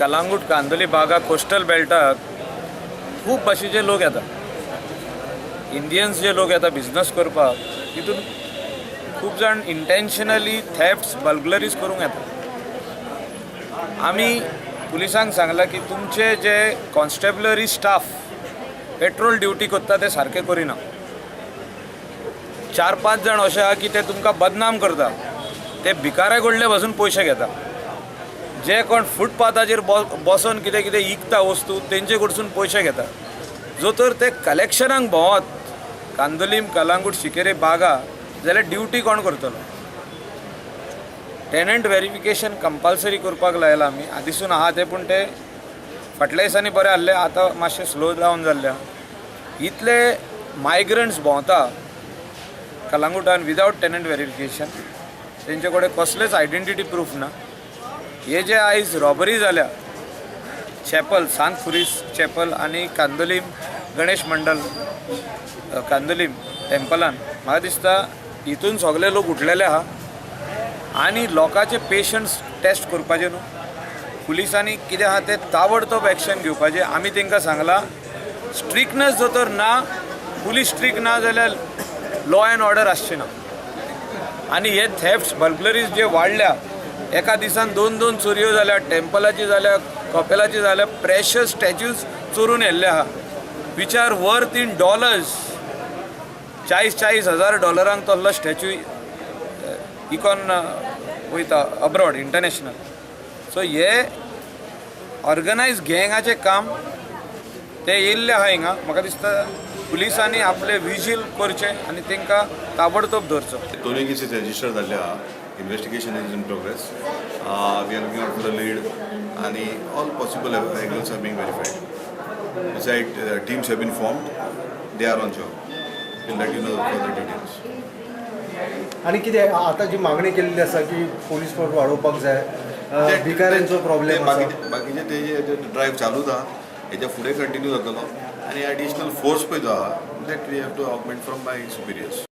कलांगूट कांदोली बागा कोस्टल बेल्टाक खूब भाशेचे लोक येता. इंडियन्स जे लोक येता बिजनस करपाक, तितून खूब जाण इंटेन्शनली थेफ्ट्स बर्गलरीज करूंक येता. आमी पुलिसांक सांगला की तुमचे जे कॉन्स्टेबलरी स्टाफ पेट्रोल ड्युटी करता ते सारके करिना. 4-5 जाण असे आहा की ते तुमकां बदनाम करता. ते भिकाऱ्या कडले पासून पयशे घेता. जे कोण फुटपाथाचेर बसून कितें कितें विकता वस्तू तेंचे कडसून पयशे घेता. जो तर ते कलेक्शनाक भोंवत कांदोलीम कलांगूट शिकेरे बागा जाल्यार ड्युटी कोण करतलो. टेनंट व्हेरिफिकेशन कंपल्सरी करपाक लायला आमी. आदीसून आहा ते पूण ते फाटल्या दिसांनी बरें आहले, आतां मातशें स्लो डावन जाल्ले. इतले मायग्रंट्स भोंवता कलांगूटान विदावट टेनंट व्हेरिफिकेशन, तेंचे कडेन कसलेच आयडेंटिटी प्रूफ ना. हे जे आयज रॉबरी जाल्या चॅपल सांत खुरीस चॅपल आनी कांदोलीम गणेश मंडल कांदोलीम टेम्पलान, म्हाका दिसता हितून सगळे लोक उठलेले आहा. आनी लोकांचे पेशंट्स टेस्ट करपाचे न्हू, पुलिसांनी कितें आहा ते ताबडतोब एक्शन घेवपाचें. आमी तांकां सांगला स्ट्रिक्टनेस जर तर ना, पुलीस स्ट्रिक्ट ना जाल्यार लॉ अँड ऑर्डर आसचें ना. आनी हे थेफ्ट्स बर्गलरीज जे वाडल्या, एका दिसान 2-2 चोरयो जाल्या, टेम्पलाची जाल्या, कपेलाची जाल्या, प्रेशियस स्टॅच्यूज चोरून येल्ले आहा which are worth in dollars. 40,000 डॉलरांक तोल्लो स्टॅच्यू इकॉन वयता अब्रॉड इंटरनॅशनल. सो हे ऑर्गनायज गँगाचें काम ते येयल्ले आहा हिंगा. म्हाका दिसता पुलिसांनी आपले विजील करचें आनी तांकां ताबडतोब धरचो. दोनूय केसीस रजिस्टर जाल्ले आहा. Investigation is in progress. We are looking out for the lead आणि all possible angles are being verified. Besides, teams have been formed. They are on job. We'll let you know further details. आणि कितें आता जी मागणी केल्ली आसा की police force वाडोवपाक जाय, भिकाऱ्यांचो प्रॉब्लेम आसा. बाकीचे ते ड्रायव्ह चालूच आहा. हेच्या फुडें कंटिन्यू जातलो. आणि ॲडिशनल फोर्स पळय जो आहा that we have to augment from my सुपिरियर्स.